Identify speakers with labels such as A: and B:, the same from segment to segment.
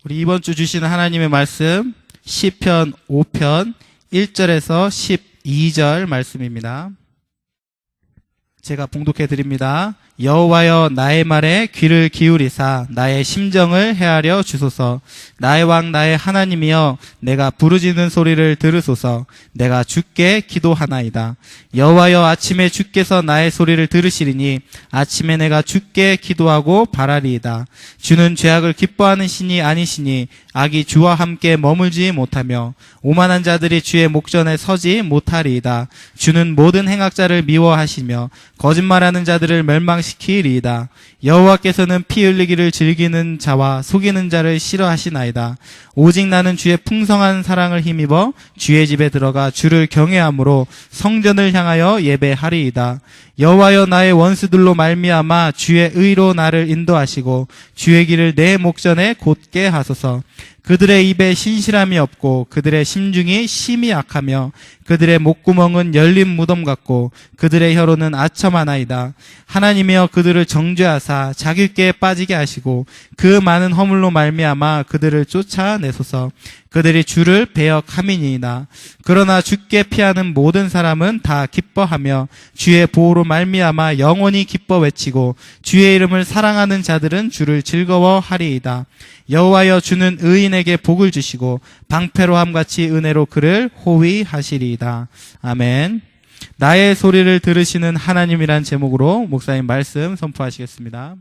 A: 우리 이번 주 주시는 하나님의 말씀 시편 5편 1절에서 12절 말씀입니다. 제가 봉독해 드립니다. 여호와여 나의 말에 귀를 기울이사 나의 심정을 헤아려 주소서. 나의 왕 나의 하나님이여 내가 부르짖는 소리를 들으소서. 내가 주께 기도하나이다. 여호와여 아침에 주께서 나의 소리를 들으시리니 아침에 내가 주께 기도하고 바라리이다. 주는 죄악을 기뻐하는 신이 아니시니 악이 주와 함께 머물지 못하며 오만한 자들이 주의 목전에 서지 못하리이다. 주는 모든 행악자를 미워하시며 거짓말하는 자들을 멸망시키리이다. 여호와께서는 피 흘리기를 즐기는 자와 속이는 자를 싫어하시나이다. 오직 나는 주의 풍성한 사랑을 힘입어 주의 집에 들어가 주를 경외함으로 성전을 향하여 예배하리이다. 여호와여 나의 원수들로 말미암아 주의 의로 나를 인도하시고 주의 길을 내 목전에 곧게 하소서. 그들의 입에 신실함이 없고 그들의 심중이 심히 악하며 그들의 목구멍은 열린 무덤 같고 그들의 혀로는 아첨하나이다. 하나님이여 그들을 정죄하사 자기께 빠지게 하시고 그 많은 허물로 말미암아 그들을 쫓아내소서. 그들이 주를 배역함이니이다. 그러나 주께 피하는 모든 사람은 다 기뻐하며 주의 보호로 말미암아 영원히 기뻐 외치고 주의 이름을 사랑하는 자들은 주를 즐거워하리이다. 여호와여 주는 의인에게 복을 주시고 방패로함같이 은혜로 그를 호위하시리이다. 아멘. 나의 소리를 들으시는 하나님이란 제목으로 목사님 말씀 선포하시겠습니다.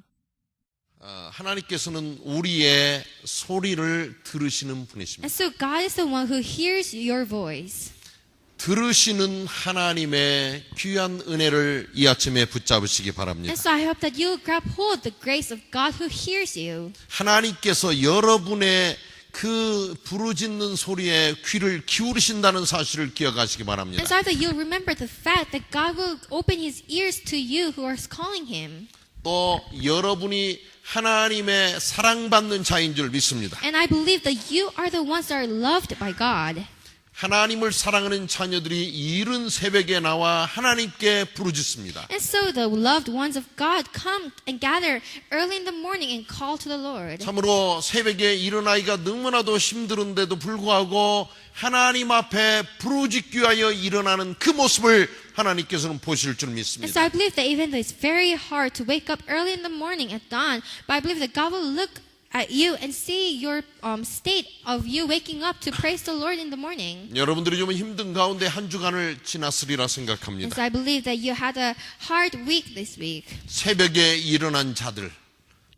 B: 하나님께서는 우리의 소리를 들으시는 분이십니다.
C: And so God is the one who hears your voice.
B: 들으시는 하나님의 귀한 은혜를 이 아침에 붙잡으시기 바랍니다.
C: And so I hope that you grab hold the grace of God who hears you.
B: 하나님께서 여러분의 그 부르짖는 소리에 귀를 기울이신다는 사실을 기억하시기 바랍니다.
C: And so I hope that you remember the fact that God will open His ears to you who are calling Him.
B: 또 여러분이 하나님의 사랑받는 자인 줄 믿습니다.
C: And I believe that you are the ones that are loved by God.
B: 하나님을 사랑하는 자녀들이 이른 새벽에 나와 하나님께 부르짖습니다.
C: And so the loved ones of God come and gather early in the morning and call to the Lord.
B: 참으로 새벽에 일어나기가 너무나도 힘들은데도 불구하고 하나님 앞에 부르짖기 위하여 일어나는 그 모습을 하나님께서는 보실 줄
C: And
B: 믿습니다.
C: so I believe that even though it's very hard to wake up early in the morning at dawn, but I believe that God will look at you and see your state of you waking up to praise the Lord in the morning.
B: 여러분들이 좀 힘든 가운데 한 주간을 지났으리라
C: And
B: 생각합니다.
C: so I believe that you had a hard week this week.
B: 새벽에 일어난 자들,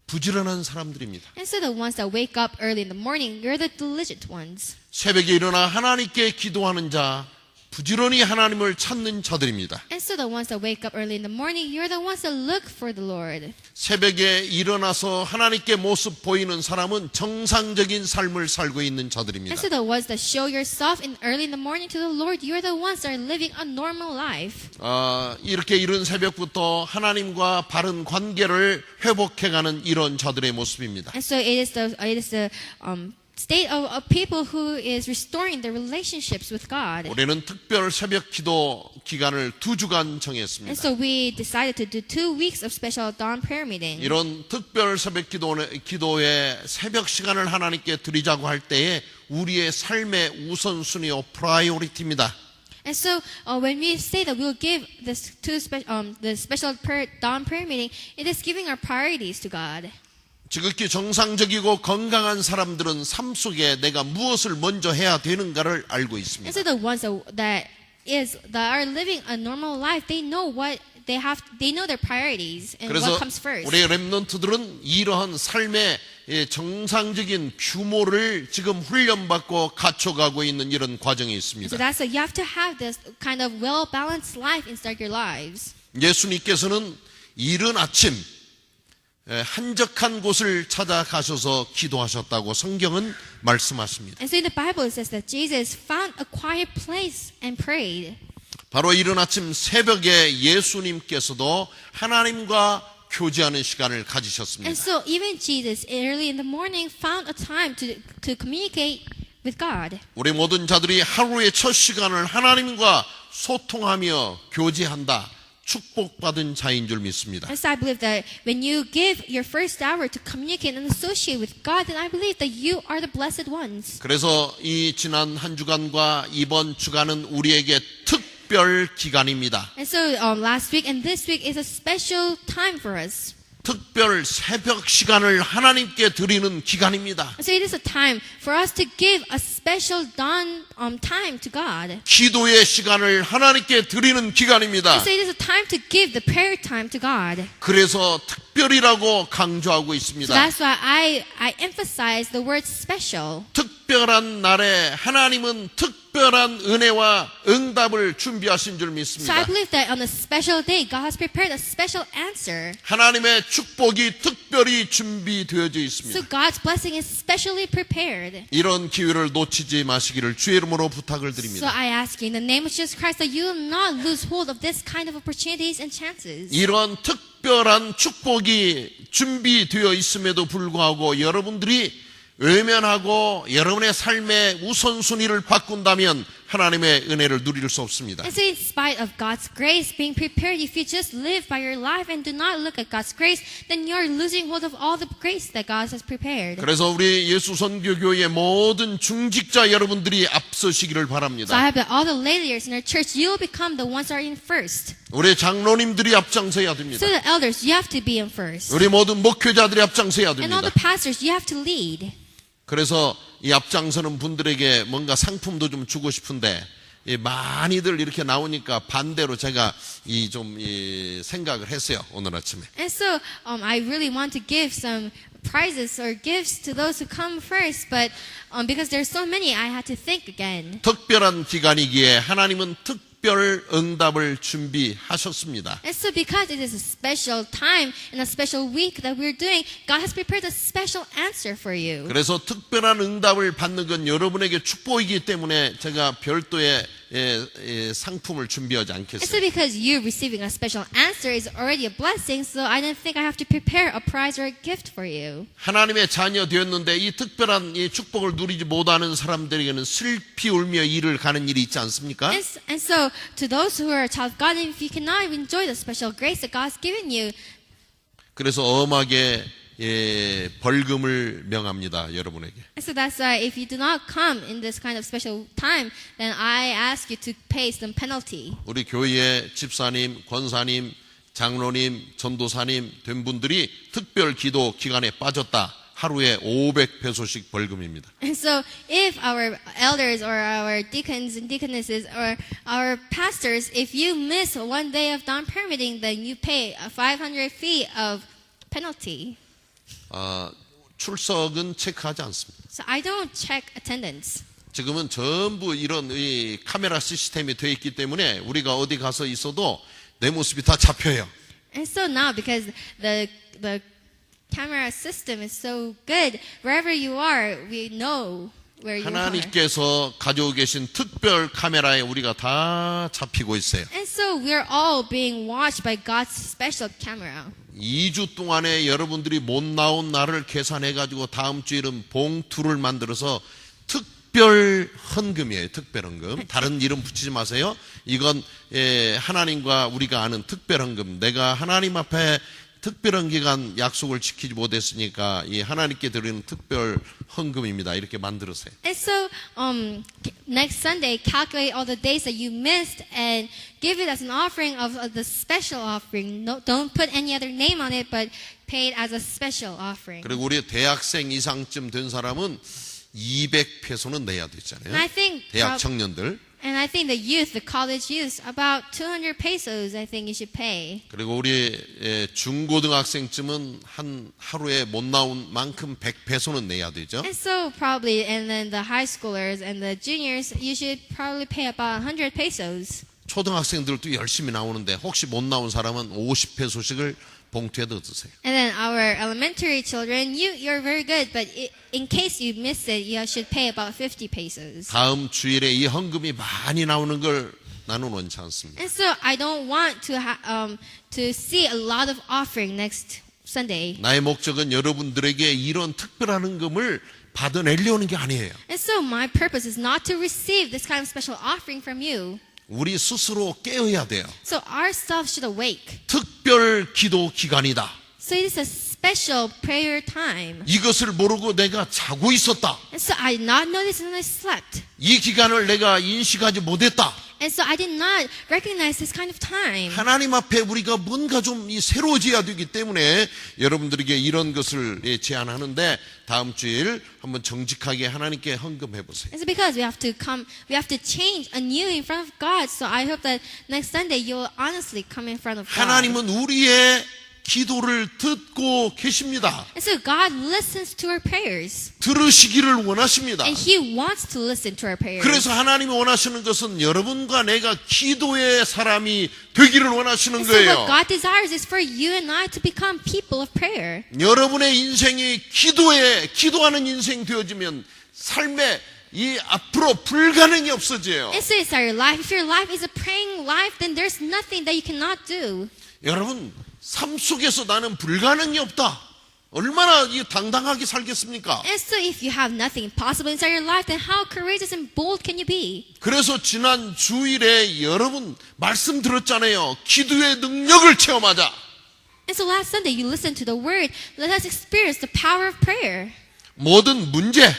B: 부지런한 사람들입니다.
C: And so the ones that wake up early in the morning, you're the diligent ones.
B: 새벽에 일어나 하나님께 기도하는 자, 부지런히 하나님을 찾는 자들입니다.
C: And so the ones that wake up early in the morning, you're the ones that look for the Lord.
B: 새벽에 일어나서 하나님께 모습 보이는 사람은 정상적인 삶을 살고 있는
C: And
B: 자들입니다.
C: so the ones that show yourself in early in the morning to the Lord, you're the ones that are living a normal life.
B: 이렇게 이른 새벽부터 하나님과 바른 관계를 회복해가는 이런 자들의 모습입니다.
C: And so it is the state of people who is restoring their relationships with God.
B: 올해는 특별 새벽 기도 기간을 2주간
C: And
B: 정했습니다.
C: so we decided to do 2 weeks of special dawn prayer meeting.
B: 이런 특별 새벽 기도의 새벽 시간을 ha나님께 드리자고 할 때에 우리의 삶의 우선순위요 프라이오리티입니다.
C: And so when we say that we will give this the special dawn prayer meeting, it is giving our priorities to God.
B: 지극히 정상적이고 건강한 사람들은 삶 속에 내가 무엇을 먼저 해야 되는가를 알고
C: And
B: 있습니다.
C: so the ones that are living a normal life, they know what they know their priorities and
B: 그래서
C: what comes first.
B: 우리 렘넌트들은 이러한 삶의 정상적인 규모를 지금 훈련받고 갖춰가고 있는 이런 과정이
C: So
B: 있습니다.
C: that's why you have to have this kind of well-balanced life inside your lives.
B: 예수님께서는 이른 아침 한적한 곳을 찾아가셔서 기도하셨다고 성경은 말씀하십니다.
C: And so in the Bible it says that Jesus found a quiet place and prayed.
B: 바로 이른 아침 새벽에 예수님께서도 하나님과 교제하는 시간을 가지셨습니다.
C: And so even Jesus early in the morning found a time to communicate with God.
B: 우리 모든 자들이 하루의 첫 시간을 하나님과 소통하며 교제한다, 축복받은 자인 줄 믿습니다.
C: And so I believe that when you give your first hour to communicate and associate with God, then I believe that you are the blessed ones.
B: 그래서 이 지난 한 주간과 이번 주간은 우리에게 특별 기간입니다.
C: And so last week and this week is a special time for us.
B: 특별 새벽 시간을 하나님께 드리는 기간입니다.
C: So it is a time for us to give a special dawn time to God.
B: 기도의 시간을 하나님께 드리는 기간입니다.
C: So it is a time to give the prayer time to God.
B: 그래서 특별이라고 강조하고 있습니다.
C: So that's why I emphasize the word special.
B: 특별한 날에 하나님은 특별한 은혜와 응답을 준비하신 줄
C: So I
B: 믿습니다.
C: believe that on a special day, God has prepared a special answer.
B: 하나님의 축복이 특별히 준비되어져
C: So
B: 있습니다.
C: God's blessing is specially prepared.
B: 이런 기회를 놓치지 마시기를 주의 이름으로 부탁을
C: So
B: 드립니다.
C: I ask you in the name of Jesus Christ that you will not lose hold of this kind of opportunities and chances.
B: 이런 특별한 축복이 준비되어 있음에도 불구하고 여러분들이 외면하고 여러분의 삶의 우선순위를 바꾼다면 하나님의 은혜를 누릴 수 없습니다.
C: And so in spite of God's grace being prepared, if you just live by your life and do not look at God's grace, then you're losing hold of all the grace that God has prepared.
B: 그래서 우리 예수 선교교회의 모든 중직자 여러분들이 앞서시기를
C: So I
B: 바랍니다.
C: hope that all the lay leaders in our church, you will become the ones who are in first.
B: 우리 장로님들이 앞장서야 됩니다.
C: So the elders, you have to be in first.
B: 우리 모든 목회자들이 앞장서야
C: And all
B: 됩니다.
C: the pastors, you have to lead.
B: 그래서 이 앞장서는 분들에게 뭔가 상품도 좀 주고 싶은데 많이들 이렇게 나오니까 반대로 제가 좀 생각을 했어요. 오늘 아침에.
C: And so I really want to give some prizes or gifts to those who come first, but because there's so many, I had to think again.
B: 특별한 기간이기에 하나님은 특별 응답을 준비하셨습니다.
C: And so because it is a special time and a special week that we're doing, God has prepared a special answer for you.
B: 그래서 특별한 응답을 받는 건 여러분에게 축복이기 때문에 제가 별도의 상품을 준비하지
C: And so
B: 않겠어요.
C: because you receiving a special answer is already a blessing, so I don't think I have to prepare a prize or a gift for you.
B: 하나님의 자녀 되었는데 이 특별한 이 축복을 누리지 못하는 사람들에게는 슬피 울며 일을 가는 일이 있지 않습니까?
C: And so to those who are a child of God, if you cannot enjoy the special grace that God's given you,
B: 그래서 엄하게 벌금을 명합니다. 여러분에게.
C: and so that's why if you do not come in this kind of special time, then I ask you to pay some penalty.
B: 우리 교회의 집사님, 권사님, 장로님, 전도사님 된 분들이 특별 기도 기간에 빠졌다. 하루에 500페소씩 벌금입니다.
C: And so if our elders or our deacons and deaconesses or our pastors, if you miss one day of dawn prayer meeting, then you pay a 500 fee of penalty.
B: 출석은 체크하지 않습니다.
C: So I don't check attendance.
B: 지금은 전부 이런 이 카메라 시스템이 되어 있기 때문에 우리가 어디 가서 있어도 내 모습이 다 잡혀요.
C: And so now, because the camera system is so good, wherever you are, we know where you are.
B: 하나님께서 가지고 계신 특별 카메라에 우리가 다 잡히고 있어요.
C: And so we're all being watched by God's special camera.
B: 2주 동안에 여러분들이 못 나온 날을 계산해 가지고 다음 주일은 봉투를 만들어서 특별 헌금이에요. 특별 헌금. 다른 이름 붙이지 마세요. 이건 하나님과 우리가 아는 특별 헌금. 내가 하나님 앞에 특별한 기간 약속을 지키지 못했으니까 이 하나님께 드리는 특별 헌금입니다. 이렇게 만들으세요.
C: And so next Sunday, calculate all the days that you missed and give it as an offering of the special offering. No, don't put any other name on it, but pay it as a special offering.
B: 그리고 우리 대학생 이상쯤 된 사람은 200페소는 내야
C: And
B: 되잖아요.
C: I think
B: 대학 청년들.
C: And I think the youth, the college youth, about 200 pesos I think you should pay.
B: 그리고 우리 중고등학생쯤은 한 하루에 못 나온 만큼 100페소는 내야 되죠.
C: And so probably, and then the high schoolers and the juniors, you should probably pay about 100 pesos.
B: 초등학생들도 열심히 나오는데 혹시 못 나온 사람은 50페소씩을 봉투에 넣어두세요.
C: And then our elementary children, you're very good, but in case you miss it, you should pay about 50 pesos.
B: 다음 주일에 이 헌금이 많이 나오는 걸 나는 원치 않습니다.
C: And so I don't want to see a lot of offering next Sunday.
B: 나의 목적은 여러분들에게 이런 특별한 헌금을 받아내려는 게 아니에요.
C: And so my purpose is not to receive this kind of special offering from you.
B: 우리 스스로 깨어야 돼요.
C: So ourselves should awake.
B: 특별 기도 기간이다.
C: So it is a special prayer time.
B: 이것을 모르고 내가 자고 있었다.
C: And so I did not know this and I slept.
B: 이 기간을 내가 인식하지 못했다.
C: And so I did not recognize this kind of time.
B: 하나님 앞에 우리가 뭔가 좀 새로워져야 되기 때문에 여러분들에게 이런 것을 제안하는데 다음 주일 한번 정직하게 하나님께 헌금해 보세요.
C: It's because we have to change anew in front of God. So I hope that next Sunday you will honestly come in front of God.
B: 하나님은 우리의 기도를 듣고 계십니다.
C: And so God listens to our prayers.
B: 들으시기를 원하십니다.
C: And He wants to listen to our prayers.
B: 그래서 하나님이 원하시는 것은 여러분과 내가 기도의 사람이 되기를 원하시는
C: And so what
B: 거예요.
C: God desires is for you and I to become people of prayer.
B: 여러분의 인생이 기도하는 인생 되어지면 삶에 이 앞으로 불가능이 없어져요.
C: And so it's our life. If your life is a praying life, then there's nothing that you cannot do.
B: 여러분 삶 속에서 나는 불가능이 없다. 얼마나 당당하게 살겠습니까?
C: And so if you have nothing possible inside your life, then how courageous and bold can you be?
B: 그래서 지난 주일에 여러분 말씀 들었잖아요. 기도의 능력을 체험하자.
C: And so last Sunday you listened to the word. Let us experience the power of prayer.
B: 모든 문제,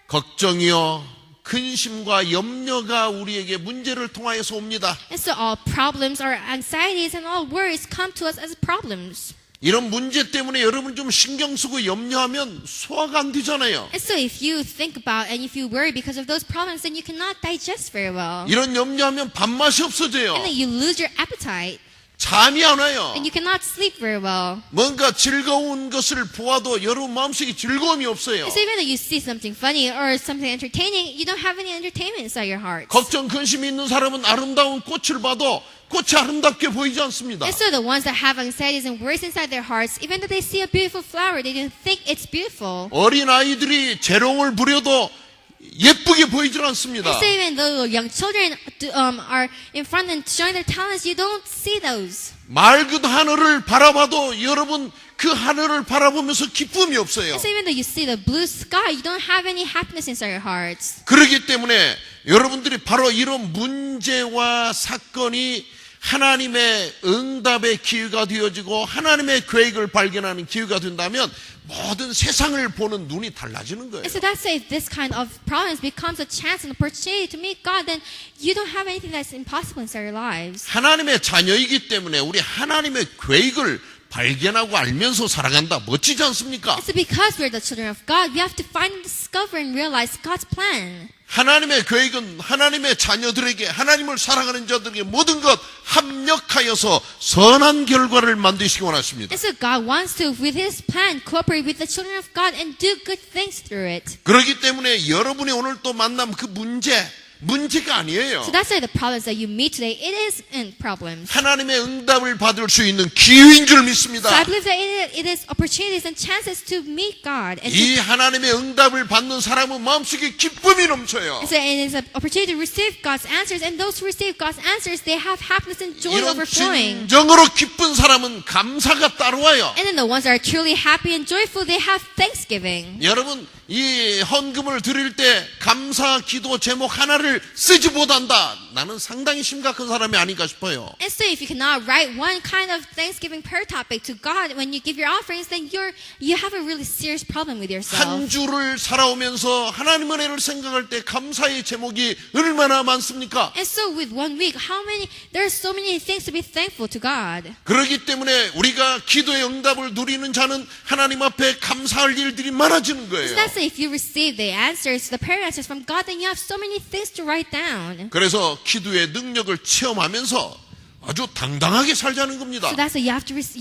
B: 걱정이요, 근심과 염려가 우리에게 문제를 통하여서 옵니다.
C: And so all problems, our anxieties, and all worries come to us as problems.
B: 이런 문제 때문에 여러분 좀 신경 쓰고 염려하면 소화가 안 되잖아요.
C: And so if you think about and if you worry because of those problems, then you cannot digest very well.
B: 이런 염려하면 밥맛이 없어져요.
C: And then you lose your appetite.
B: 잠이 안 와요.
C: And you cannot sleep very well.
B: 뭔가 즐거운 것을 보아도 여러분 마음속에 즐거움이 없어요.
C: So even though you see something funny or something entertaining, you don't have any entertainment inside your heart.
B: 걱정, 근심이 있는 사람은 아름다운 꽃을 봐도 꽃이 아름답게 보이지 않습니다.
C: And so the ones that have anxieties and worries inside their hearts, even though they see a beautiful flower, they don't think it's beautiful.
B: 어린 아이들이 재롱을 부려도 예쁘게 보이질 않습니다.
C: And so even though young children are in front and showing their talents, you don't see those.
B: 맑은 하늘을 바라봐도 여러분 그 하늘을 바라보면서 기쁨이 없어요.
C: And so even though you see the blue sky, you don't have any happiness inside your hearts.
B: 그렇기 때문에 여러분들이 바로 이런 문제와 사건이 하나님의 응답의 기회가 되어지고 하나님의 계획을 발견하는 기회가 된다면 모든 세상을 보는 눈이 달라지는 거예요.
C: And so that's if this kind of problems becomes a chance and opportunity to meet God, then you don't have anything that's impossible inside your lives.
B: 하나님의 자녀이기 때문에 우리 하나님의 계획을 발견하고 알면서 살아간다. 멋지지 않습니까?
C: And so because we're the children of God, we have to find and discover and realize God's plan.
B: 하나님의 계획은 하나님의 자녀들에게 하나님을 사랑하는 자들에게 모든 것 합력하여서 선한 결과를 만드시기 원하십니다.
C: And so God wants to, with His plan, cooperate with the children of God and do good things through it.
B: 그렇기 때문에 여러분이 오늘 또 만난 그 문제가 아니에요.
C: So that's why the problems that you meet today, it isn't problems.
B: 하나님의 응답을 받을 수 있는 기회인 줄 믿습니다.
C: So I believe that it is opportunities and chances to meet God. And
B: 이 하나님의 응답을 받는 사람은 마음속에 기쁨이 넘쳐요.
C: so it is an opportunity to receive God's answers, and those who receive God's answers, they have happiness and joy
B: 이런
C: overflowing.
B: 진정으로 기쁜 사람은 감사가 따라와요.
C: And then the ones that are truly happy and joyful, they have thanksgiving.
B: 여러분 이 헌금을 드릴 때 감사 기도 제목 하나를 쓰지 못한다. 나는 상당히 심각한 사람이 아닌가 싶어요.
C: And so if you cannot write one kind of thanksgiving prayer topic to God when you give your offerings, then you have a really serious problem with yourself.
B: 한 주를 살아오면서 하나님 은혜를 생각할 때 감사의 제목이 얼마나 많습니까?
C: And so with 1 week, there are so many things to be thankful to God.
B: 그렇기 때문에 우리가 기도의 응답을 누리는 자는 하나님 앞에 감사할 일들이 많아지는
C: So
B: 거예요.
C: that's if you receive the answers, the prayer answers from God, then you have so many things to write down.
B: 그래서 기도의 능력을 체험하면서 아주 당당하게 살자는 겁니다.
C: So that's why you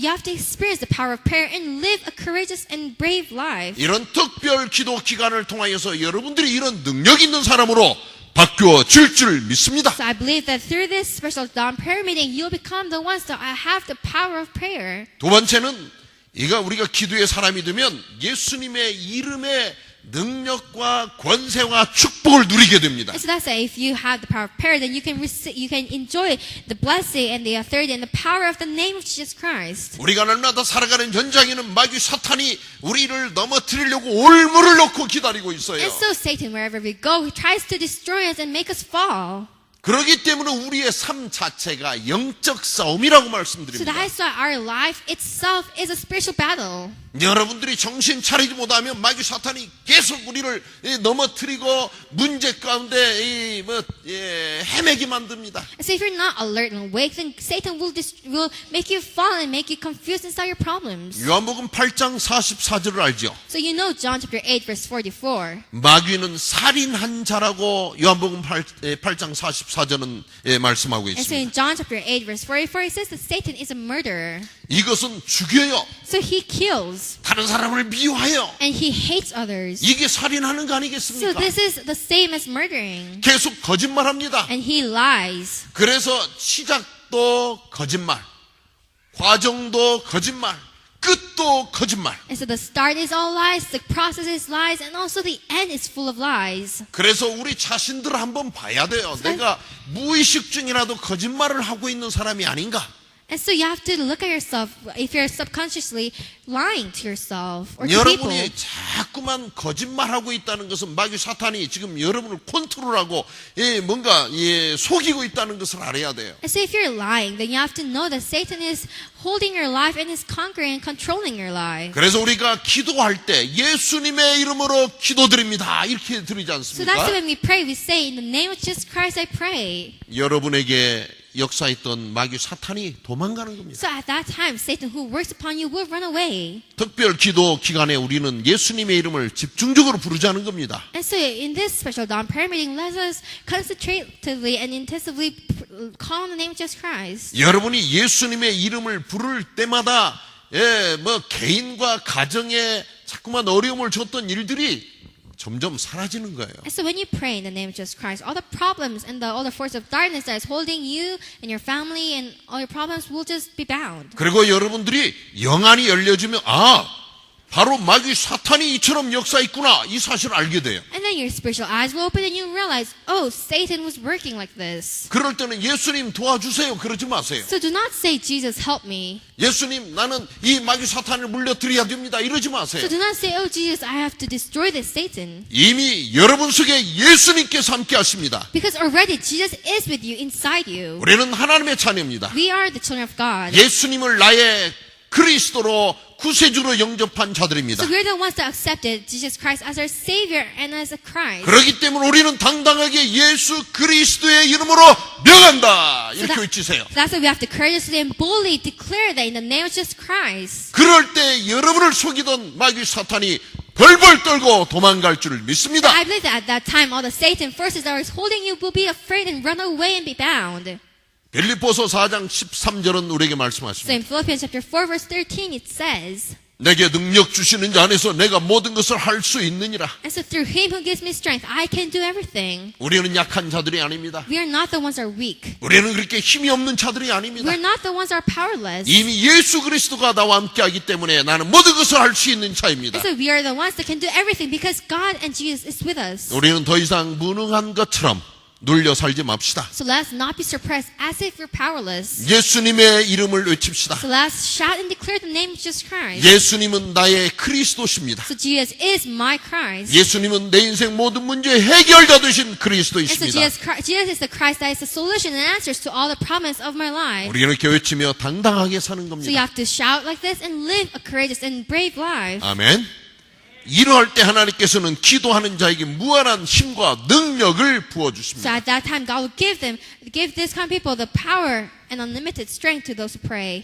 C: have to experience the power of prayer and live a courageous and brave life.
B: 이런 특별 기도 기간을 통하여서 여러분들이 이런 능력 있는 사람으로 바뀌어질 줄 믿습니다.
C: So I believe that through this special dawn prayer meeting, you'll become the ones that have the power of prayer.
B: 두 번째는 우리가 기도의 사람이 되면 예수님의 이름의 능력과 권세와 축복을 누리게 됩니다.
C: And so that's why if you have the power of prayer, then you can enjoy the blessing and the authority and the power of the name of Jesus Christ.
B: 우리가 날마다 살아가는 현장에는 마귀 사탄이 우리를 넘어뜨리려고 올무를 놓고 기다리고 있어요.
C: And so Satan, wherever we go, he tries to destroy us and make us fall.
B: 그렇기 때문에 우리의 삶 자체가 영적 싸움이라고
C: So
B: 말씀드립니다.
C: that's why our life itself is a spiritual battle.
B: 여러분들이 정신 차리지 못하면 마귀 사탄이 계속 우리를 넘어뜨리고 문제 가운데 헤매게 만듭니다.
C: And so if you're not alert and awake, then Satan will make you fall and make you confused inside your problems.
B: 요한복음 8장 44절을 알죠?
C: So you know John chapter 8 verse 44.
B: 마귀는 살인한 자라고 요한복음 8장 44절은 말씀하고
C: And so
B: 있습니다.
C: in John chapter 8 verse 44 it says that Satan is a murderer.
B: 이것은 죽여요.
C: So he kills
B: 다른 사람을 미워해요.
C: and he hates others.
B: 이게 살인하는 거
C: So
B: 아니겠습니까?
C: this is the same as murdering.
B: 계속 거짓말합니다.
C: And he lies.
B: 그래서 시작도 거짓말, 과정도 거짓말, 끝도 거짓말.
C: And so the start is all lies, the process is lies, and also the end is full of lies.
B: 그래서 우리 자신들을 한번 봐야 돼요. 내가 무의식 중이라도 거짓말을 하고 있는 사람이 아닌가?
C: And so you have to look at yourself if you're subconsciously lying to yourself or to people.
B: 여러분이 자꾸만 거짓말하고 있다는 것은 마귀 사탄이 지금 여러분을 컨트롤하고 뭔가 속이고 있다는 것을 알아야 돼요.
C: And so if you're lying, then you have to know that Satan is holding your life and is conquering and controlling your life.
B: 그래서 우리가 기도할 때 예수님의 이름으로 기도드립니다. 이렇게 드리지
C: So that's
B: 않습니까?
C: why when we pray, we say, in the name of Jesus Christ, I pray.
B: 여러분에게 역사했던 마귀 사탄이 도망가는 겁니다.
C: So at that time, Satan who works upon you will run away.
B: 특별 기도 기간에 우리는 예수님의 이름을 집중적으로 부르자는 겁니다.
C: And so in this special dawn prayer meeting, let us concentratively and intensively call on the name of Jesus Christ.
B: 여러분이 예수님의 이름을 부를 때마다 개인과 가정에 자꾸만 어려움을 줬던 일들이 점점 사라지는 거예요.
C: And so when you pray in the name of Jesus Christ, all the problems and all the force of darkness that is holding you and your family and all your problems will just be bound.
B: 그리고 여러분들이 영안이 열려지면 바로 마귀 사탄이 이처럼 역사했구나 이 사실을 알게 돼요.
C: And then your spiritual eyes will open and you realize, oh, Satan was working like this.
B: 그럴 때는 예수님 도와주세요 그러지 마세요.
C: So do not say, Jesus, help me.
B: 예수님 나는 이 마귀 사탄을 물려드려야 됩니다 이러지 마세요.
C: So do not say, oh, Jesus, I have to destroy this Satan.
B: 이미 여러분 속에 예수님께서 함께 하십니다.
C: Because already Jesus is with you, inside you.
B: 우리는 하나님의 자녀입니다.
C: We are the children of God.
B: 예수님을 나의 그리스도로 구세주로 영접한 자들입니다.
C: So we're the ones that accepted Jesus Christ as our Savior and as a Christ.
B: 그렇기 때문에 우리는 당당하게 예수 그리스도의 이름으로 명한다 이렇게 외치세요.
C: That's why we have to courageously and boldly declare that in the name of Jesus Christ.
B: 그럴 때 여러분을 속이던 마귀 사탄이 벌벌 떨고 도망갈 줄을 믿습니다.
C: I believe that at that time all the Satan forces that was holding you will be afraid and run away and be bound.
B: 빌립보서 4장 13절은 우리에게
C: So
B: 말씀하십니다.
C: in Philippians chapter 4 verse 13 it says,
B: 내게 능력 주시는 자 안에서 내가 모든 것을 할 수 있느니라.
C: and so through him who gives me strength, I can do everything.
B: 우리는 약한 자들이 아닙니다.
C: We are not the ones that are weak.
B: 우리는 그렇게 힘이 없는 자들이 아닙니다.
C: We're not the ones that are powerless.
B: 이미 예수 그리스도가 나와 함께하기 때문에 나는 모든 것을 할 수 있는 자입니다.
C: And so we are the ones that can do everything because God and Jesus is with us.
B: 우리는 더 이상 무능한 것처럼 눌려 살지 맙시다.
C: So let's not be suppressed as if we're powerless.
B: 예수님의 이름을 외칩시다.
C: So let's shout and declare the name of Jesus Christ.
B: 예수님은 나의 그리스도십니다.
C: So Jesus is my Christ.
B: 예수님은 내 인생 모든 문제의 해결자 되신
C: And so
B: 그리스도이십니다.
C: Jesus is the Christ that is the solution and answers to all the problems of my life.
B: 우리는 이렇게 외치며 당당하게 사는
C: So you
B: 겁니다.
C: have to shout like this and live a courageous and brave life.
B: 아멘. 이러할 때 하나님께서는 기도하는 자에게 무한한 힘과 능력을
C: So
B: 부어주십니다.
C: at that time, God will give this kind of people the power and unlimited strength to those who pray.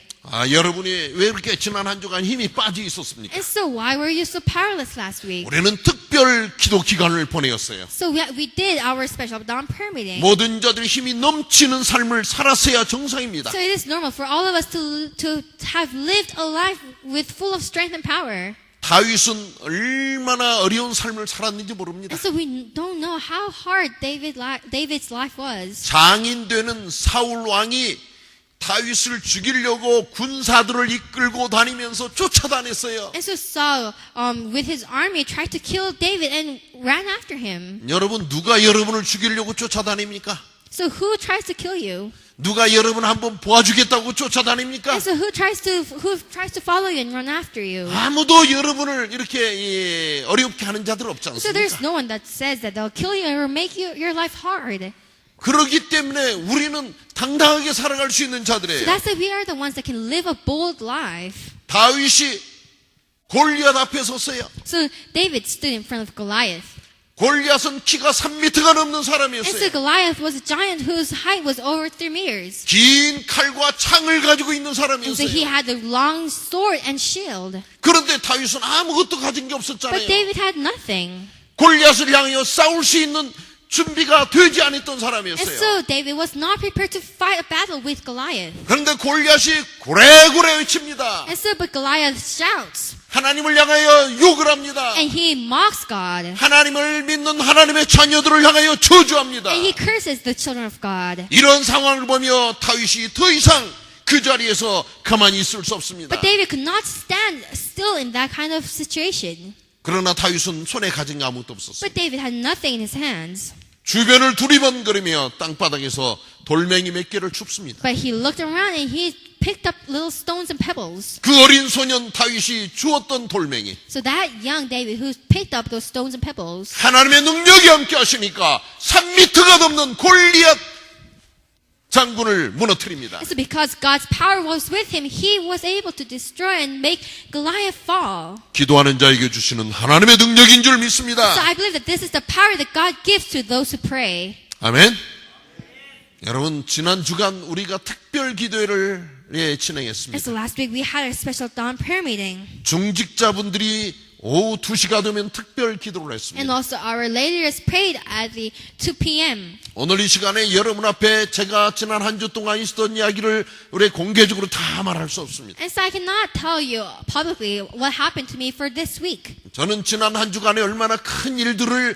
B: 여러분이 왜 이렇게 지난 한 주간 힘이 빠져 있었습니까?
C: And so why were you so powerless last week?
B: 우리는 특별 기도 기간을 보내었어요.
C: So we did our special dawn prayer meeting.
B: 모든 자들이 힘이 넘치는 삶을 살았어야 정상입니다.
C: So it is normal for all of us to have lived a life with full of strength and power.
B: 다윗은 얼마나 어려운 삶을 살았는지 모릅니다.
C: And so we don't know how hard David's life was.
B: 장인되는 사울 왕이 다윗을 죽이려고 군사들을 이끌고 다니면서 쫓아다녔어요.
C: And so Saul, with his army, tried to kill David and ran after him.
B: 여러분 누가 여러분을 죽이려고 쫓아다닙니까?
C: So who tries to kill you?
B: 누가 여러분 한번 도와주겠다고 쫓아다닙니까?
C: And so who tries to follow you and run after you?
B: 아무도 여러분을 이렇게 어렵게 하는 자들 없지
C: So there's
B: 않습니까?
C: no one that says that they'll kill you or make your life hard.
B: 그렇기 때문에 우리는 당당하게 살아갈 수 있는
C: So
B: 자들이에요.
C: that's why we are the ones that can live a bold life.
B: 다윗이 골리앗 앞에 섰어요.
C: So David stood in front of Goliath.
B: 골리앗은 키가 3m가 넘는
C: And so
B: 사람이었어요.
C: Goliath was a giant whose height was over 3 meters.
B: 긴 칼과 창을 가지고 있는
C: And so he
B: 사람이었어요.
C: had a long sword and shield.
B: 그런데 다윗은 아무것도 가진 게
C: But
B: 없었잖아요.
C: David had nothing.
B: 골리앗을 향하여 싸울 수 있는 준비가 되지 않았던
C: And
B: 사람이었어요.
C: so David was not prepared to fight a battle with Goliath.
B: 그런데 골리앗이 고래고래 외칩니다.
C: And so, but Goliath shouts.
B: 하나님을 향하여 욕을 합니다.
C: And he mocks God.
B: 하나님을 믿는 하나님의 자녀들을 향하여 저주합니다.
C: And he curses the children of God.
B: 이런 상황을 보며 다윗이 더 이상 그 자리에서 가만히 있을 수 없습니다.
C: But David could not stand still in that kind of situation.
B: 그러나 다윗은 손에 가진 게 아무것도 없었어요.
C: But David had nothing in his hands.
B: 주변을 두리번거리며 땅바닥에서 돌멩이 몇 개를 줍습니다.
C: But he looked around and he picked up little stones and pebbles.
B: 그 어린 소년 다윗이 주었던 돌멩이,
C: So that young David who picked up those stones and pebbles,
B: 하나님의 능력이 함께 하시니까 3m가 넘는 골리앗 장군을 무너뜨립니다.
C: so because God's power was with him, he was able to destroy and make Goliath fall.
B: 기도하는 자에게 주시는 하나님의 능력인 줄
C: So
B: 믿습니다.
C: I believe that this is the power that God gives to those who pray.
B: 아멘. 여러분, 지난 주간 우리가 특별 기도회를
C: And
B: 진행했습니다.
C: so last week we had a special dawn prayer meeting.
B: 중직자분들이 오후 2시가 되면 특별 기도를
C: And
B: 했습니다.
C: also our leaders prayed at the 2 p.m.
B: 오늘 이 시간에 여러분 앞에 제가 지난 한 주 동안 있었던 이야기를 우리 공개적으로 다 말할 수 없습니다.
C: And so I cannot tell you publicly what happened to me for this week.
B: 저는 지난 한 주간에 얼마나 큰 일들을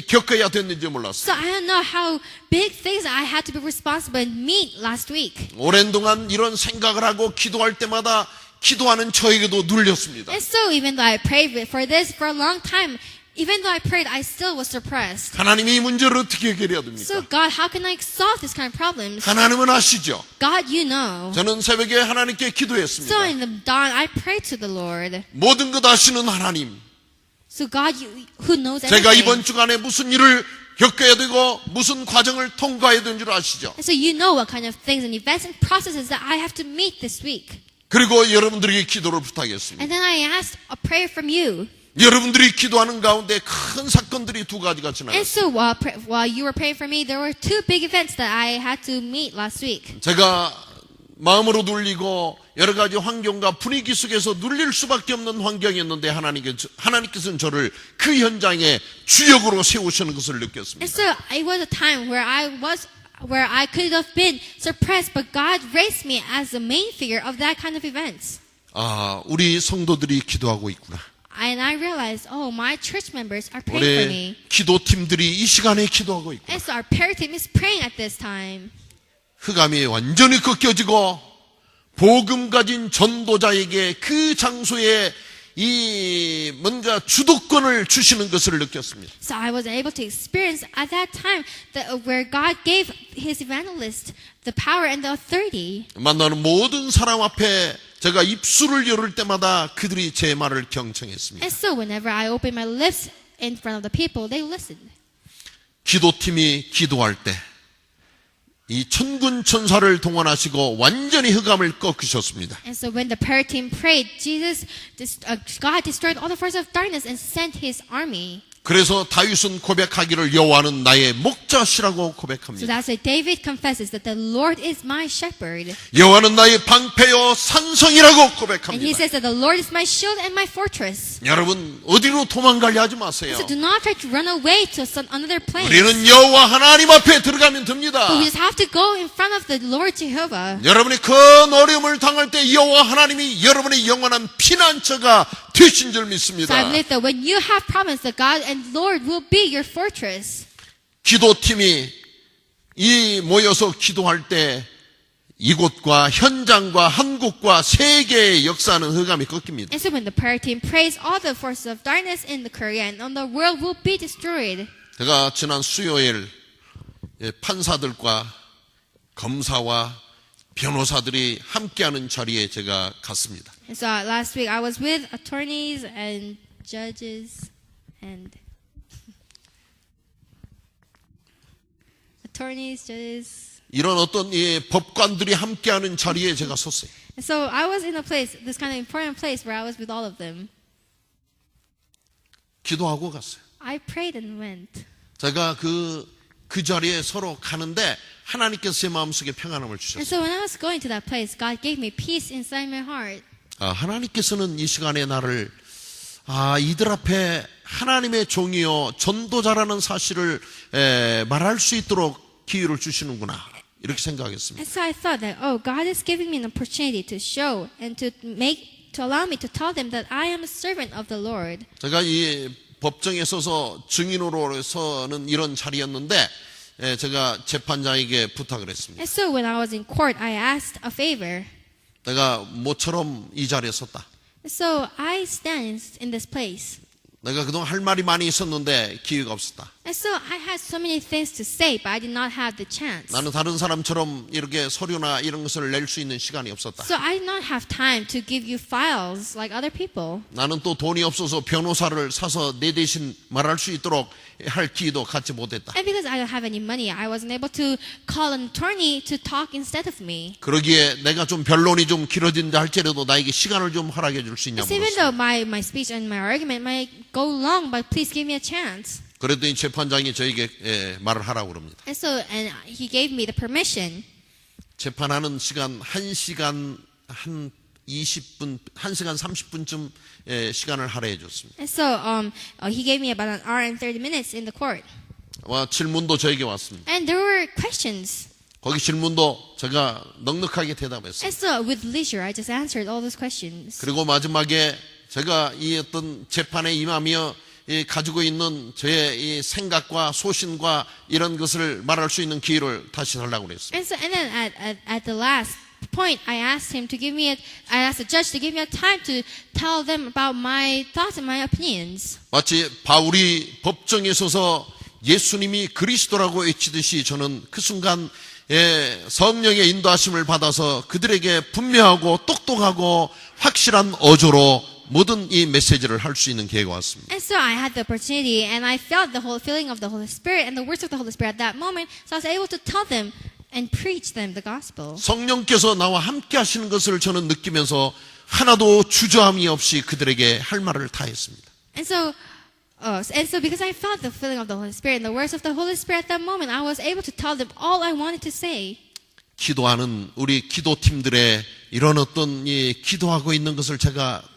B: 겪어야 됐는지 몰랐어요.
C: So I don't know how big things I had to be responsible and meet last week.
B: 오랜 동안 이런 생각을 하고 기도할 때마다 기도하는 저에게도 눌렸습니다.
C: And so even though I prayed for this for a long time, even though I prayed, I still was suppressed.
B: 하나님이 이 문제를 어떻게 해결해야 됩니까?
C: So God, how can I solve this kind of problems?
B: 하나님은 아시죠?
C: God, you know.
B: 저는 새벽에 하나님께
C: So
B: 기도했습니다.
C: in the dawn, I prayed to the Lord.
B: 모든 것 아시는 하나님,
C: So God, you, who knows
B: 제가
C: everything.
B: 이번 주간에 무슨 일을 겪어야 되고 무슨 과정을 통과해야 되는 줄 아시죠?
C: And so you know what kind of things and events and processes that I have to meet this week.
B: 그리고 여러분들에게 기도를 부탁했습니다.
C: And then I asked a prayer from you.
B: 여러분들이 기도하는 가운데 큰 사건들이 두 가지가
C: And
B: 지나갔어요.
C: so while you were praying for me, there were 2 big events that I had to meet last week.
B: 제가 마음으로 눌리고 여러 가지 환경과 분위기 속에서 눌릴 수밖에 없는 환경이었는데 하나님께서는 저를 그 현장에 주역으로 세우시는 것을
C: And
B: 느꼈습니다.
C: so it was a time where I could have been suppressed, but God raised me as the main figure of that kind of events.
B: 아, 우리 성도들이 기도하고 있구나.
C: And I realized, oh, my church members are praying for
B: 우리
C: me.
B: 기도팀들이 이 시간에 기도하고 있구나.
C: And so our prayer team is praying at this time.
B: 흑암이 완전히 꺾여지고 복음 가진 전도자에게 그 장소에 이 뭔가 주도권을 주시는 것을 느꼈습니다.
C: So I was able to experience at that time where God gave his evangelist the power and the authority.
B: 만나는 모든 사람 앞에 제가 입술을 열을 때마다 그들이 제 말을 경청했습니다.
C: And so whenever I opened my lips in front of the people, they listened.
B: 기도팀이 기도할 때 이 천군 천사를 동원하시고 완전히 흑암을 꺾으셨습니다.
C: And so when the prayer team prayed, God destroyed all the forces of darkness and sent his army.
B: 그래서 다윗은 고백하기를 여호와는 나의 목자시라고
C: So
B: 고백합니다.
C: that's why David confesses that the Lord is my shepherd.
B: 여호와는 나의 방패요 산성이라고
C: And he
B: 고백합니다.
C: says that the Lord is my shield and my fortress.
B: 여러분 어디로 도망가려 하지 마세요.
C: So do not try to run away to another place.
B: 우리는 여호와 하나님 앞에 들어가면 됩니다.
C: But we just have to go in front of the Lord Jehovah.
B: 여러분이 큰 어려움을 당할 때 여호와 하나님이 여러분의 영원한 피난처가 되신 줄
C: So
B: 믿습니다.
C: I believe that when you have problems, that God and Lord will be your fortress.
B: 기도팀이 이 모여서 기도할 때 이곳과 현장과 한국과 세계의 역사는 흑암이 꺾입니다.
C: And so when the prayer team prays, all the forces of darkness in the Korea and on the world will be destroyed.
B: 제가 지난 수요일 판사들과 검사와 변호사들이 함께하는 자리에 제가 갔습니다.
C: And so last week I was with attorneys and judges and attorneys, judges.
B: 이런 어떤 법관들이 함께하는 자리에 제가 섰어요.
C: And so I was in a place, this kind of important place where I was with all of them.
B: 기도하고 갔어요.
C: I prayed and went.
B: 제가 그 자리에 서로 가는데 하나님께서 제 마음속에 평안함을
C: And
B: 주셨어요.
C: so when I was going to that place, God gave me peace inside my heart.
B: 하나님께서는 이 시간에 나를 이들 앞에 하나님의 종이요 전도자라는 사실을 말할 수 있도록 기회를 주시는구나 이렇게 생각했습니다.
C: And so I thought that, oh, God is giving me an opportunity to show and to allow me to tell them that I am a servant of the Lord.
B: 제가 이 법정에 서서 증인으로서는 이런 자리였는데 제가 재판장에게 부탁을 했습니다.
C: And so when I was in court, I asked a favor.
B: 내가 모처럼 이 자리에 섰다.
C: So I stand in this place.
B: 내가 그동안 할 말이 많이 있었는데 기회가 없었다.
C: And so I had so many things to say, but I did not have the chance.
B: 나는 다른 사람처럼 이렇게 서류나 이런 것을 낼 수 있는 시간이 없었다.
C: So I did not have time to give you files like other people.
B: 나는 또 돈이 없어서 변호사를 사서 내 대신 말할 수 있도록 할 기회도 갖지 못했다.
C: And because I don't have any money, I wasn't able to call an attorney to talk instead of me.
B: 그러기에 내가 좀 변론이 좀 길어진다 할지라도 나에게 시간을 좀 허락해 줄 수 있냐고
C: So even
B: 물었어요.
C: though my speech and my argument might go long, but please give me a chance.
B: 그랬더니 재판장이 저에게 말을 하라고 그럽니다.
C: And so, and he gave me the permission.
B: 재판하는 시간 1시간 한 20분, 1시간 30분쯤 시간을 할애해 줬습니다.
C: And so, he gave me about an hour and 30 minutes in the court.
B: 질문도 저에게 왔습니다.
C: And there were questions.
B: 거기 질문도 제가 넉넉하게 대답했어요.
C: And so, with leisure, I just answered all those questions.
B: 그리고 마지막에 제가 이 어떤 재판에 임하며 가지고 있는 저의 이 생각과 소신과 이런 것을 말할 수 있는 기회를 다시 달라고 그랬어요.
C: And so, and then at the last point, I asked him to give me I asked the judge to give me a time to tell them about my thoughts and my opinions.
B: 마치 바울이 법정에 서서 예수님이 그리스도라고 외치듯이 저는 그 순간 성령의 인도하심을 받아서 그들에게 분명하고 똑똑하고 확실한 어조로 모든 이 메시지를 할 수 있는 기회가 왔습니다.
C: And so I had the opportunity, and I felt the whole feeling of the Holy Spirit and the words of the Holy Spirit at that moment. So I was able to tell them and preach them the gospel.
B: 성령께서 나와 함께 하시는 것을 저는 느끼면서 하나도 주저함이 없이 그들에게 할 말을 다 했습니다.
C: And so because I felt the feeling of the Holy Spirit and the words of the Holy Spirit at that moment, I was able to tell them all I wanted to say.
B: 기도하는 우리 기도팀들의 이런 어떤 기도하고 있는 것을 제가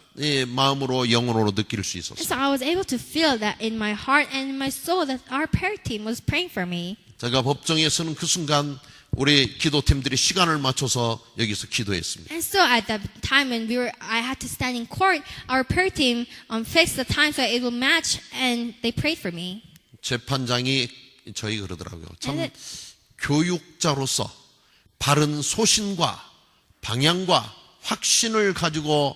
B: 마음으로 영혼으로 느낄 수
C: And
B: 있었어요.
C: so I was able to feel that in my heart and in my soul that our prayer team was praying for me.
B: 제가 법정에 서는 그 순간 우리 기도팀들이 시간을 맞춰서 여기서 기도했습니다.
C: And so at that time when I had to stand in court, our prayer team fixed the time so it will match, and they prayed for me.
B: 재판장이 저희 그러더라고요. 참
C: And
B: 교육자로서 바른 소신과 방향과 확신을 가지고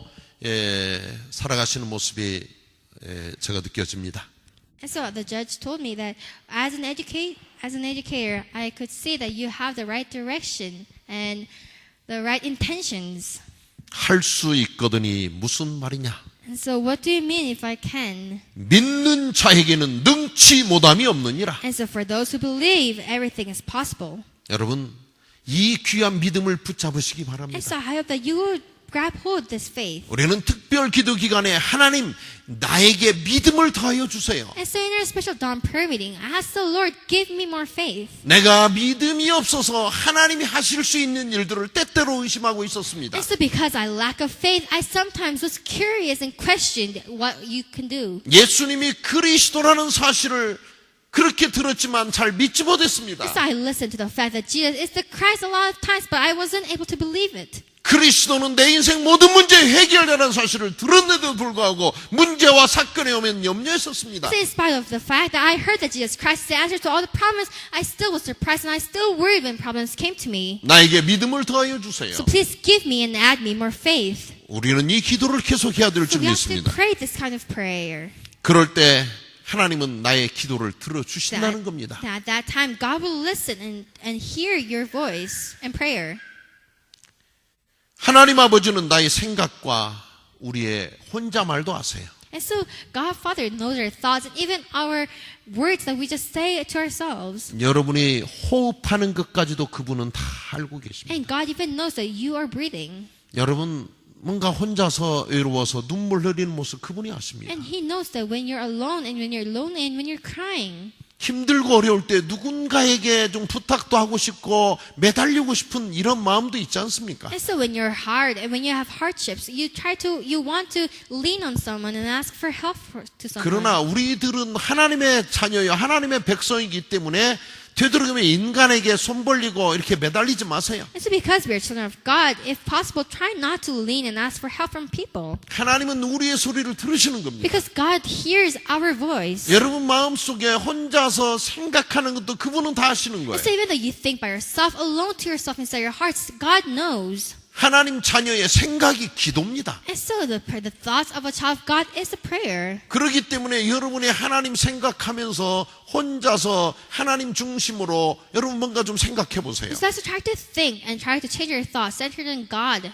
B: 살아가시는 모습이 제가 느껴집니다.
C: And so the judge told me that as an educator, I could see that you have the right direction and the right intentions.
B: 할 수 있거든이 무슨 말이냐?
C: And so what do you mean if I can?
B: 믿는 자에게는 능치 못함이 없느니라.
C: And so for those who believe, everything is possible.
B: 여러분, 이 귀한 믿음을 붙잡으시기
C: And
B: 바랍니다.
C: so I hope that you will grab hold this faith.
B: 우리는 특별 기도 기간에 하나님 나에게 믿음을 더하여 주세요.
C: And so in our special dawn prayer meeting, I ask the Lord, give me more faith.
B: 내가 믿음이 없어서 하나님이 하실 수 있는 일들을 때때로 의심하고 있었습니다.
C: And so because I lack of faith, I sometimes was curious and questioned what you can do.
B: 예수님이 그리스도라는 사실을 그렇게 들었지만 잘 믿지 못했습니다.
C: And so I listened to the fact that Jesus is the Christ a lot of times, but I wasn't able to believe it.
B: 그리스도는 내 인생 모든 문제 해결되라는 사실을 들었는데도 불구하고 문제와 사건에 오면 염려했었습니다.
C: So in spite of the fact that I heard that Jesus Christ is the answer to all the problems, I still was surprised and I still worried when problems came to me.
B: 나에게 믿음을 더하여 주세요.
C: So please give me and add me more faith.
B: 우리는 이 기도를 계속해야 될
C: So
B: 줄
C: we have to
B: 믿습니다.
C: pray this kind of prayer.
B: 그럴 때 하나님은 나의 기도를 들어주신다는 겁니다.
C: That at that time, God will listen and hear your voice and prayer.
B: 하나님 아버지는 나의 생각과 우리의 혼자말도 아세요.
C: And And so God Father knows our thoughts and even our words that we just say to ourselves.
B: 여러분이 호흡하는 것까지도 그분은 다 알고 계십니다.
C: And God even knows that you are breathing.
B: 여러분 뭔가 혼자서 외로워서 눈물 흘리는 모습 그분이 아십니다.
C: And He knows that when you're alone and when you're lonely and when you're crying.
B: 힘들고 어려울 때 누군가에게 좀 부탁도 하고 싶고 매달리고 싶은 이런 마음도 있지 않습니까?
C: And so when you're hard and when you have hardships, you want to lean on someone and ask for help to someone.
B: 그러나 우리들은 하나님의 자녀요, 하나님의 백성이기 때문에 되도록이면 인간에게 손 벌리고 이렇게 매달리지 마세요.
C: And so because we are children of God, if possible, try not to lean and ask for help from people.
B: 하나님은 우리의 소리를 들으시는 겁니다.
C: Because God hears our voice.
B: 여러분 마음속에 혼자서 생각하는 것도 그분은 다 아시는 거예요.
C: And so even though you think by yourself, alone to yourself inside your hearts, God knows.
B: 하나님 자녀의 생각이 기도입니다.
C: And so the thoughts of a child of God is a prayer.
B: 그렇기 때문에 여러분이 하나님 생각하면서 혼자서 하나님 중심으로 여러분 뭔가 좀 생각해 보세요.
C: So that's to try to think and try to change your thoughts centered in God.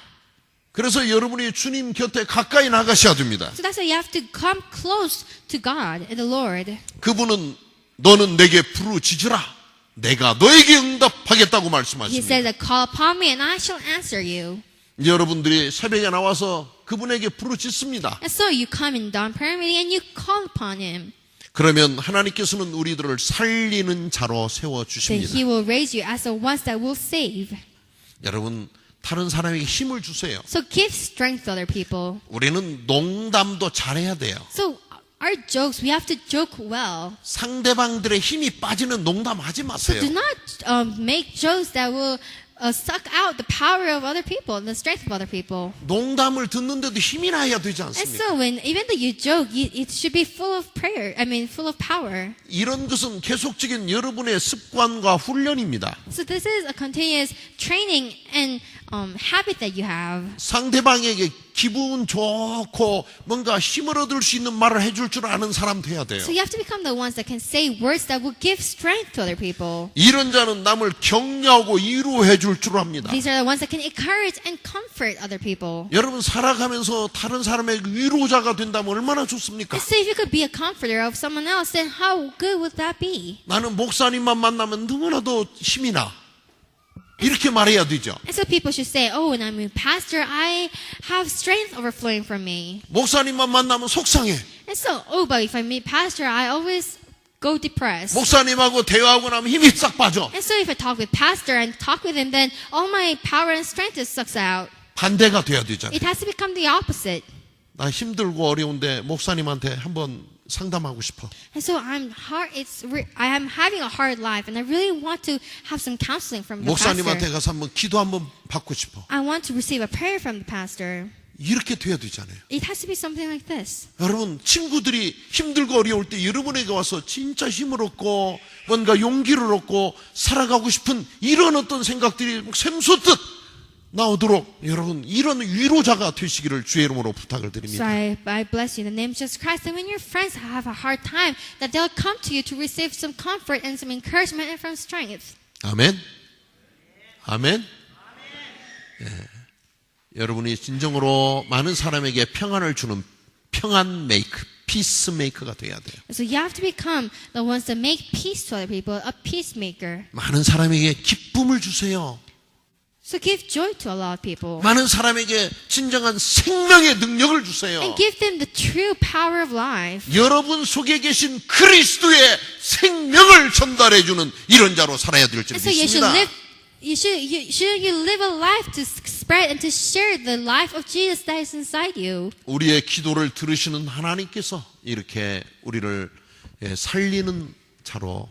B: 그래서 여러분이 주님 곁에 가까이 나가셔야 됩니다.
C: So that's why you have to come close to God and the Lord.
B: 그분은 너는 내게 부르짖으라. 내가 너에게 응답하겠다고
C: He
B: 말씀하십니다.
C: says that call upon me and I shall answer you.
B: 여러분들이 새벽에 나와서 그분에게 부르짖습니다.
C: And so you come in dawn prayer meeting and you call upon Him.
B: 그러면 하나님께서는 우리들을 살리는 자로
C: Then
B: 세워주십니다.
C: He will raise you as the ones that will save.
B: 여러분 다른 사람에게 힘을 주세요.
C: So give strength to other people.
B: 우리는 농담도 잘해야 돼요.
C: So our jokes, we have to joke well.
B: 상대방들의 힘이 빠지는 농담하지
C: So
B: 마세요.
C: do not make jokes that will suck out the power of other people, the strength of other people.
B: 농담을 듣는데도 힘이 나야 되지
C: And
B: 않습니까?
C: so even though you joke, it should be full of prayer. Full of power.
B: 이런 것은 계속적인 여러분의 습관과 훈련입니다.
C: So this is a continuous training and habit that you have.
B: 상대방에게 기분 좋고 뭔가 힘을 얻을 수 있는 말을 해줄 줄 아는 사람 돼야 돼요.
C: So you have to become the ones that can say words that will give strength to other people.
B: 이런 자는 남을 격려하고 위로해 줄 줄 압니다.
C: These are the ones that can encourage and comfort other people.
B: 여러분 살아가면서 다른 사람의 위로자가 된다면 얼마나 좋습니까?
C: And so if you could be a comforter of someone else, then how good would that be?
B: 나는 목사님만 만나면 너무나도 힘이 나. 이렇게 말해야 되죠.
C: And so people should say, oh, when I'm a pastor, I have strength overflowing from me.
B: 목사님만 만나면 속상해.
C: And so, oh, but if I meet pastor, I always go depressed.
B: 목사님하고 대화하고 나면 힘이 싹 빠져.
C: And so if I talk with pastor and talk with him, then all my power and strength just sucks out.
B: 반대가 돼야 되잖아요.
C: It has to become the opposite.
B: 나 힘들고 어려운데 목사님한테 한번 상담하고 싶어.
C: And so I am having a hard life, and I really want to have some counseling from the
B: 목사님한테
C: pastor.
B: 가서 한번 기도 한번 받고 싶어.
C: I want to receive a prayer from the pastor.
B: 이렇게 돼야 되잖아요.
C: It has to be something like this.
B: 여러분 친구들이 힘들고 어려울 때 여러분에게 와서 진짜 힘을 얻고 뭔가 용기를 얻고 살아가고 싶은 이런 어떤 생각들이 샘솟듯 나오도록 여러분 이런 위로자가 되시기를 주의 이름으로 부탁을
C: So
B: 드립니다.
C: I bless you in the name of Jesus Christ. And when your friends have a hard time, that they'll come to you to receive some comfort and some encouragement and from strength.
B: 아멘. 아멘. 예. 여러분이 진정으로 많은 사람에게 평안을 주는 평안 메이크, 피스 메이커가 돼야 돼요.
C: So you have to become the ones that make peace to other people, a peacemaker.
B: 많은 사람에게 기쁨을 주세요.
C: So give joy to a lot of people.
B: 많은 사람에게 진정한 생명의 능력을 주세요.
C: And give them the true power of life.
B: 여러분 속에 계신 그리스도의 생명을 전달해주는 이런 자로 살아야 될 줄
C: And so you should
B: 믿습니다.
C: live a life to spread and to share the life of Jesus that is inside you.
B: 우리의 기도를 들으시는 하나님께서 이렇게 우리를 살리는 자로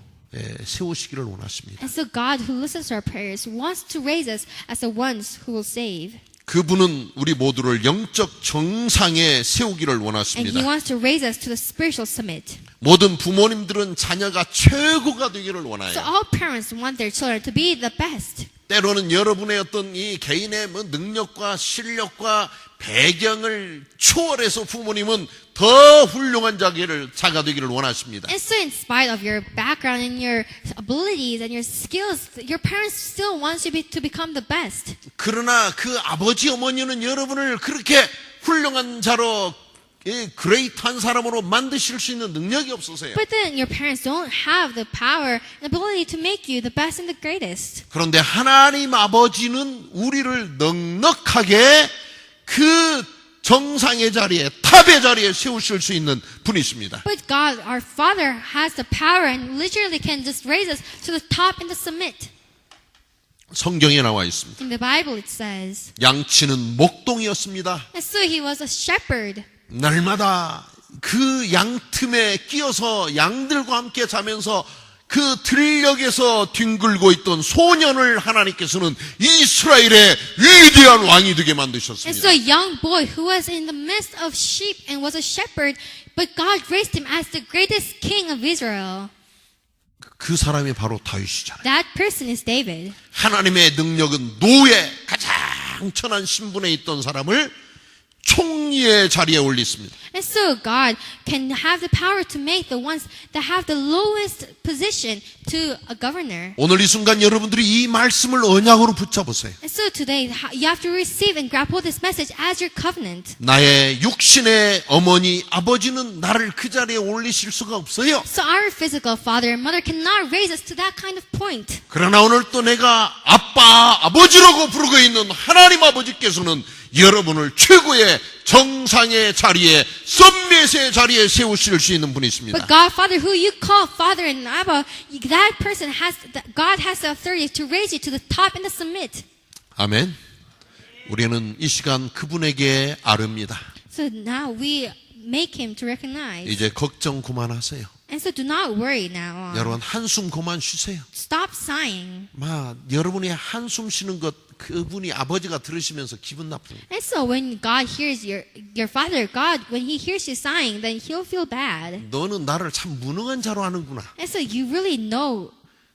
B: 세우시기를 원하십니다.
C: And so God who listens to our prayers wants to raise us as the ones who will save.
B: 그분은 우리 모두를 영적 정상에 세우기를
C: And He
B: 원하십니다.
C: wants to raise us to the spiritual summit.
B: 모든 부모님들은 자녀가 최고가 되기를
C: So
B: 원해요.
C: all parents want their children to be the best.
B: 때로는 여러분의 어떤 이 개인의 능력과 실력과 배경을 초월해서 부모님은 더 훌륭한 자가 되기를 원하십니다.
C: And so in spite of your background and your abilities and your skills, your parents still want you to become the best.
B: 그러나 그 아버지 어머니는 여러분을 그렇게 훌륭한 자로 그레이트한 사람으로 만드실 수 있는 능력이 없으세요.
C: But then your parents don't have the power and ability to make you the best and the greatest.
B: 그런데 하나님 아버지는 우리를 넉넉하게 그 정상의 자리에, 탑의 자리에 세우실 수 있는 분이십니다.
C: But God, our Father, has the power and literally can just raise us to the top and to submit.
B: 성경에 나와 있습니다.
C: In the Bible it says,
B: 양치는 목동이었습니다.
C: and so he was a shepherd.
B: 날마다 그 양 틈에 끼어서 양들과 함께 자면서 그 들녘에서 뒹굴고 있던 소년을 하나님께서는 이스라엘의 위대한 왕이 되게
C: And
B: 만드셨습니다.
C: so a young boy who was in the midst of sheep and was a shepherd, but God raised him as the greatest king of Israel.
B: 그 사람이 바로 다윗이잖아요.
C: That person is David.
B: 하나님의 능력은 노예, 가장 천한 신분에 있던 사람을 총리의 자리에 올리십니다.
C: And so God can have the power to make the ones that have the lowest position to a governor.
B: 오늘 이 순간 여러분들이 이 말씀을 언약으로 붙잡으세요.
C: And so today you have to receive and grapple this message as your covenant.
B: 나의 육신의 어머니, 아버지는 나를 그 자리에 올리실 수가 없어요.
C: So our physical father and mother cannot raise us to that kind of point.
B: 그러나 오늘 또 내가 아빠, 아버지라고 부르고 있는 하나님 아버지께서는 여러분을 최고의 정상의 자리에, 썸밋의 자리에 세우실 수 있는 분이십니다.
C: But God, Father, who you call Father and Abba, that person has, God has the authority to raise you to the top and to submit.
B: 아멘. 우리는 이 시간 그분에게 아릅니다.
C: So now we make him to recognize.
B: 이제 걱정 그만하세요.
C: And so do not worry now on.
B: 여러분 한숨 그만 쉬세요.
C: Stop sighing.
B: 여러분이 한숨 쉬는 것 그분이 아버지가 들으시면서 기분 나쁩니다.
C: And so when God hears your father, God, when he hears you sighing, then he'll feel bad.
B: 너는 나를 참 무능한 자로 아는구나.
C: And so you really know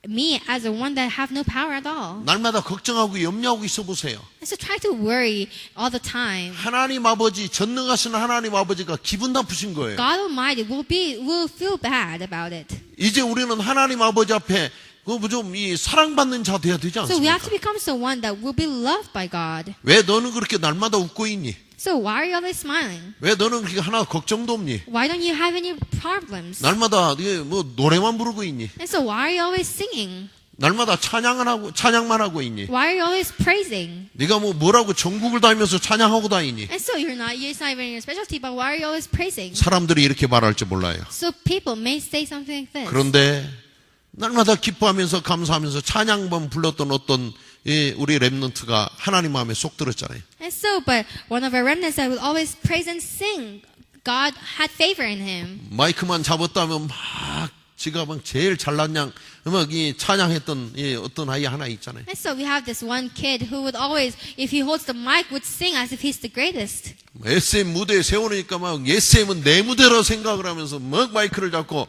C: me as the one that have no power at all.
B: 날마다 걱정하고 염려하고 있어 보세요.
C: And so try to worry all the time.
B: 하나님 아버지, 전능하신 하나님 아버지가 기분 나쁘신 거예요.
C: God Almighty will feel bad about it.
B: 이제 우리는 하나님 아버지 앞에 좀 이 사랑받는 자 돼야 되지
C: So we have to
B: 않습니까?
C: become someone that will be loved by God.
B: 왜 너는 그렇게 날마다 웃고 있니?
C: So why are you always smiling?
B: 왜 너는 그렇게 하나 걱정도 없니?
C: Why don't you have any problems?
B: 날마다 뭐 노래만 부르고 있니?
C: And so why are you always singing?
B: 날마다 찬양만 하고 있니?
C: Why are you always praising?
B: 네가 뭐라고 전국을 다니면서 찬양하고 다니니?
C: And so it's not even your specialty, but why are you always praising?
B: 사람들이 이렇게 말할지 몰라요.
C: So people may say something like this.
B: 그런데 날마다 기뻐하면서 감사하면서 찬양만 불렀던 어떤 우리 랩런트가 하나님 마음에 쏙 들었잖아요.
C: And so, but one of our remnants that will always praise and sing, God had favor in him.
B: 마이크만 잡았다면 막 지가 막 제일 잘난 양 막 이 찬양했던 어떤 아이 하나 있잖아요.
C: And so we have this one kid who would always, if he holds the mic, would sing as if he's the greatest.
B: SM 무대에 세우니까 막 SM은 내 무대로 생각을 하면서 막 마이크를 잡고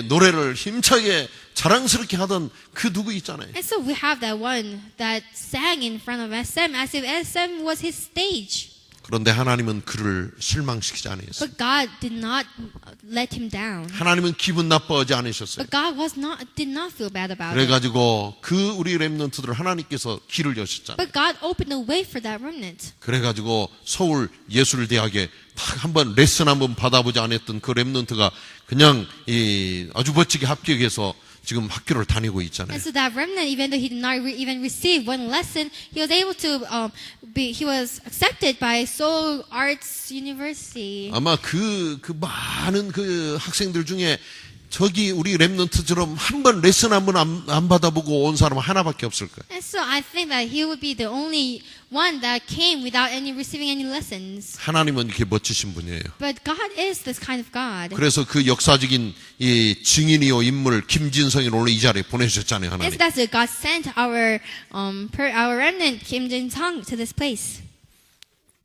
B: 노래를 힘차게 자랑스럽게 하던 그 누구 있잖아요.
C: And so we have that one that sang in front of SM as if SM was his stage.
B: 그런데 하나님은 그를 실망시키지 않으셨어요.
C: But God did not let him down.
B: 하나님은 기분 나빠하지 않으셨어요.
C: But God did not feel bad about it.
B: 그래가지고 그 우리 랩런트들 하나님께서 길을 여셨잖아요.
C: But God opened the way for that remnant.
B: 그래가지고 서울 예술대학에 딱 한번 레슨 한번 받아보지 않았던 그 랩런트가 그냥 아주 멋지게 합격해서 지금 학교를 다니고 있잖아요.
C: And so that remnant, even though he did not even receive one lesson, he was able to he was accepted by Seoul Arts University.
B: 아마 그 많은 그 학생들 중에 저기 우리 랩런트처럼 한 번 레슨 한 번 안 받아보고 온 사람 하나밖에 없을 거예요.
C: And so I think that he would be the only one that came without receiving any lessons.
B: 하나님은 이렇게 멋지신 분이에요.
C: But God is this kind of God.
B: 그래서 그 역사적인 이 증인이요 인물 김진성을 오늘 이 자리에 보내주셨잖아요,
C: And
B: 하나님.
C: so that's it. God sent our remnant Kim Jin-sung to this place.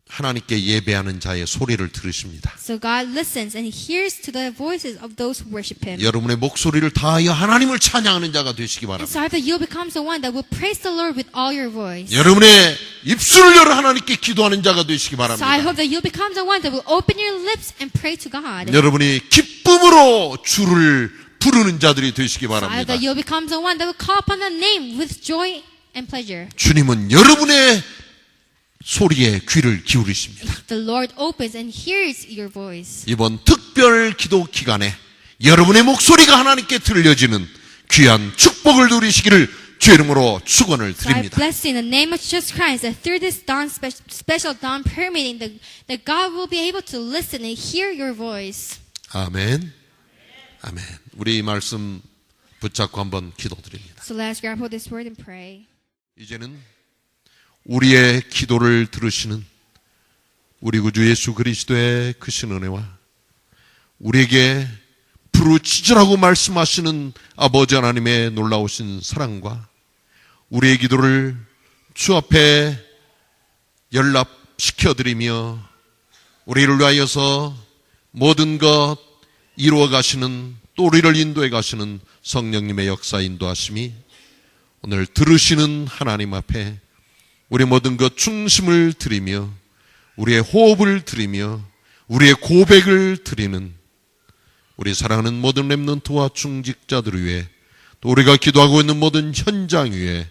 B: 하나님께 예배하는 자의 소리를 들으십니다.
C: So God listens and hears to the voices of those who worship Him.
B: 여러분의 목소리를 다하여 하나님을 찬양하는 자가 되시기
C: And
B: 바랍니다.
C: so I hope that you'll become the one that will praise the Lord with all your voice.
B: 여러분의 입술을 열어 하나님께 기도하는 자가 되시기
C: So I
B: 바랍니다.
C: hope that you'll become the one that will open your lips and pray to God.
B: 여러분이 기쁨으로 주를 부르는 자들이 되시기
C: So I hope
B: 바랍니다.
C: that you'll become the one that will call upon the name with joy and pleasure.
B: 주님은 여러분의 소리에 귀를 기울이십니다.
C: The Lord opens and hears your voice.
B: 이번 특별 기도 기간에 여러분의 목소리가 하나님께 들려지는 귀한 축복을 누리시기를 주 이름으로 축원을
C: So I
B: 드립니다.
C: bless you in the name of Jesus Christ that through this dawn special dawn prayer meeting that God will be able to listen and hear your voice.
B: 아멘. 아멘. 우리 이 말씀 붙잡고 한번 기도드립니다.
C: So let's grab hold of this word and pray.
B: 이제는 우리의 기도를 들으시는 우리 구주 예수 그리스도의 크신 은혜와 우리에게 부르짖으라고 말씀하시는 아버지 하나님의 놀라우신 사랑과 우리의 기도를 주 앞에 연락시켜드리며 우리를 위하여서 모든 것 이루어 가시는 또 우리를 인도해 가시는 성령님의 역사 인도하심이 오늘 들으시는 하나님 앞에 우리 모든 것 중심을 드리며 우리의 호흡을 드리며 우리의 고백을 드리는 우리 사랑하는 모든 렘넌트와 중직자들 위해 또 우리가 기도하고 있는 모든 현장 위에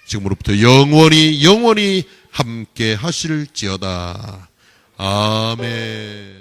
B: 지금으로부터 영원히 함께 하실지어다. 아멘.